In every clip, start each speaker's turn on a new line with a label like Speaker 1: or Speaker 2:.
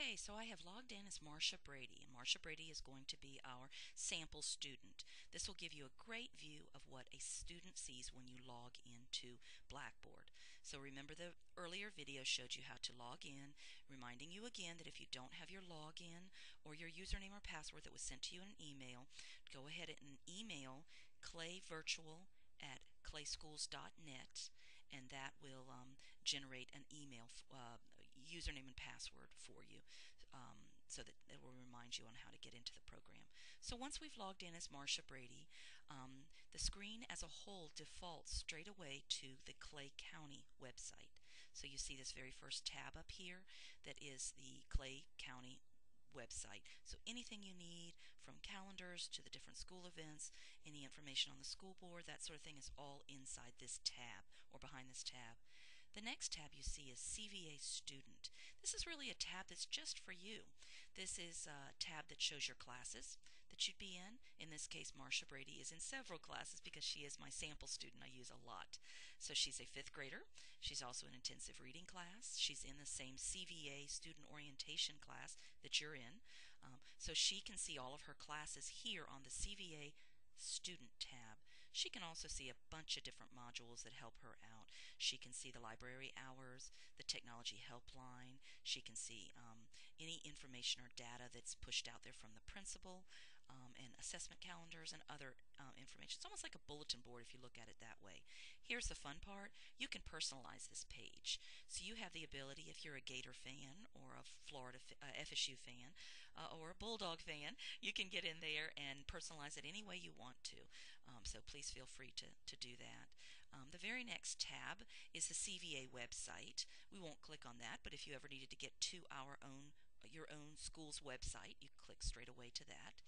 Speaker 1: Okay, so I have logged in as Marsha Brady, and Marsha Brady is going to be our sample student. This will give you a great view of what a student sees when you log into Blackboard. So remember, the earlier video showed you how to log in, reminding you again that if you don't have your login or your username or password that was sent to you in an email, go ahead and email clayvirtual@clayschools.net, and that will generate an email username and password for you, so that it will remind you on how to get into the program. So once we've logged in as Marsha Brady, the screen as a whole defaults straight away to the Clay County website. So you see this very first tab up here that is the Clay County website. So anything you need, from calendars to the different school events, any information on the school board, that sort of thing, is all inside this tab or behind this tab. The next tab you see is CVA Student. This is really a tab that's just for you. This is a tab that shows your classes that you'd be in. In this case, Marsha Brady is in several classes because she is my sample student I use a lot. So she's a 5th grader. She's also in intensive reading class. She's in the same CVA student orientation class that you're in. So she can see all of her classes here on the CVA Student tab. She can also see a bunch of different modules that help her out. She can see the library hours, the technology helpline. She can see any information or data that's pushed out there from the principal, and assessment calendars and other information. It's almost like a bulletin board if you look at it that way. Here's the fun part. You can personalize this page. So you have the ability, if you're a Gator fan or a Florida FSU fan or a Bulldog fan, you can get in there and personalize it any way you want to. So please feel free to do that. The very next tab is the CVA website. We won't click on that, but if you ever needed to get to your own school's website, you click straight away to that.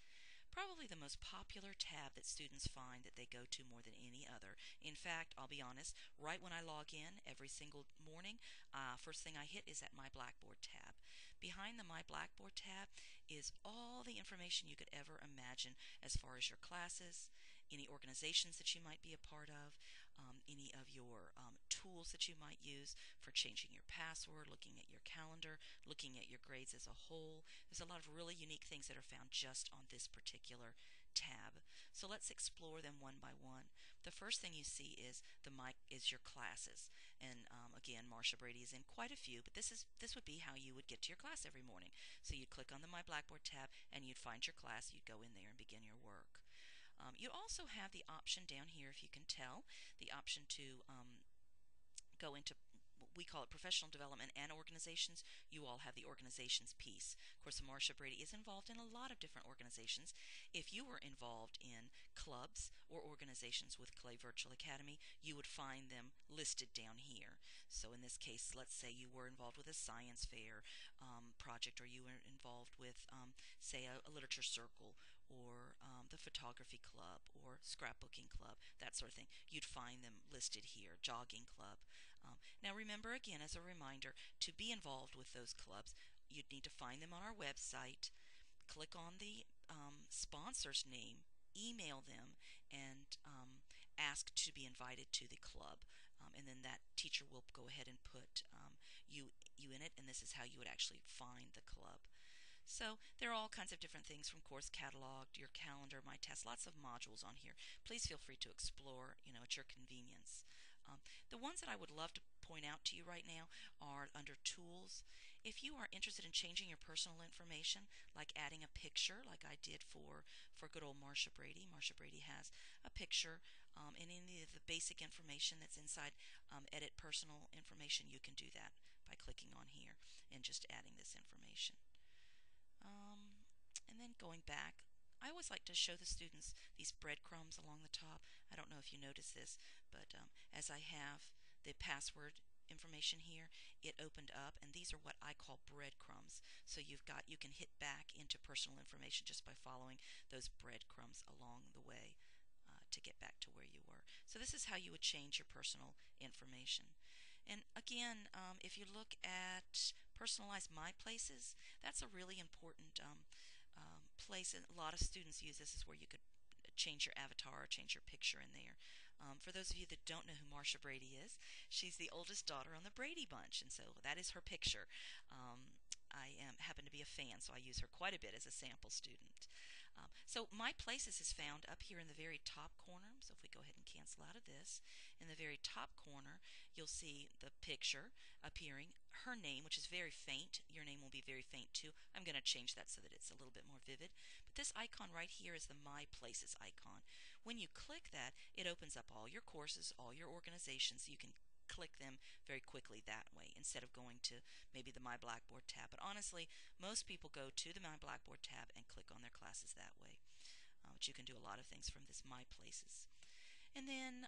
Speaker 1: Probably the most popular tab that students find that they go to more than any other. In fact, I'll be honest, right when I log in every single morning, first thing I hit is that My Blackboard tab. Behind the My Blackboard tab is all the information you could ever imagine as far as your classes, any organizations that you might be a part of, any of your tools that you might use for changing your password, looking at your calendar, looking at your grades as a whole. There's a lot of really unique things that are found just on this particular tab. So let's explore them one by one. The first thing you see is your classes, and again, Marsha Brady is in quite a few, but this would be how you would get to your class every morning. So you'd click on the My Blackboard tab and you'd find your class. You'd go in there and begin your work. You also have the option down here, if you can tell, the option to go into, we call it professional development and organizations. You all have the organizations piece. Of course, Marsha Brady is involved in a lot of different organizations. If you were involved in clubs or organizations with Clay Virtual Academy, you would find them listed down here. So in this case, let's say you were involved with a science fair project, or you were involved with, say, a literature circle, or the photography club, or scrapbooking club, that sort of thing. You'd find them listed here, jogging club. Now remember, again, as a reminder, to be involved with those clubs, you'd need to find them on our website, click on the sponsor's name, email them, and ask to be invited to the club. And then that teacher will go ahead and put you in it, and this is how you would actually find the club. So there are all kinds of different things, from course catalog to your calendar, my test, lots of modules on here. Please feel free to explore, at your convenience. The ones that I would love to point out to you right now are under Tools. If you are interested in changing your personal information, like adding a picture, like I did for good old Marsha Brady. Marsha Brady has a picture, and any of the basic information that's inside Edit Personal Information, you can do that by clicking on here and just adding this information. And then going back, I always like to show the students these breadcrumbs along the top. I don't know if you notice this, but as I have the password information here, it opened up, and these are what I call breadcrumbs. So you can hit back into personal information just by following those breadcrumbs along the way to get back to where you were. So this is how you would change your personal information. And again, if you look at Personalize My Places, that's a really important place, and a lot of students use this. Is where you could change your avatar or change your picture in there. For those of you that don't know who Marsha Brady is, she's the oldest daughter on the Brady Bunch, and so that is her picture. I happen happen to be a fan, so I use her quite a bit as a sample student. So My Places is found up here in the very top corner. So if we go ahead and cancel out of this, in the very top corner, you'll see the picture appearing, her name, which is very faint. Your name will be very faint too. I'm going to change that so that it's a little bit more vivid. But this icon right here is the My Places icon. When you click that, it opens up all your courses, all your organizations. You can click them very quickly that way instead of going to maybe the My Blackboard tab. But honestly, most people go to the My Blackboard tab and click on their classes that way. But you can do a lot of things from this My Places. And then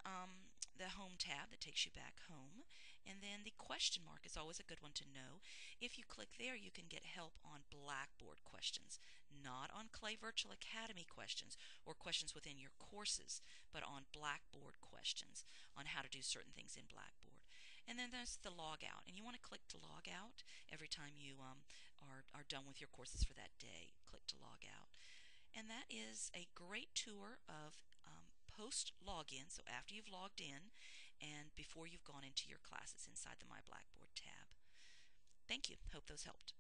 Speaker 1: the Home tab that takes you back home. And then the question mark is always a good one to know. If you click there, you can get help on Blackboard questions, not on Clay Virtual Academy questions or questions within your courses, but on Blackboard questions on how to do certain things in Blackboard. And then there's the log out, and you want to click to log out every time you are done with your courses for that day. Click to log out. And that is a great tour of post login, so after you've logged in and before you've gone into your classes inside the My Blackboard tab. Thank you. Hope those helped.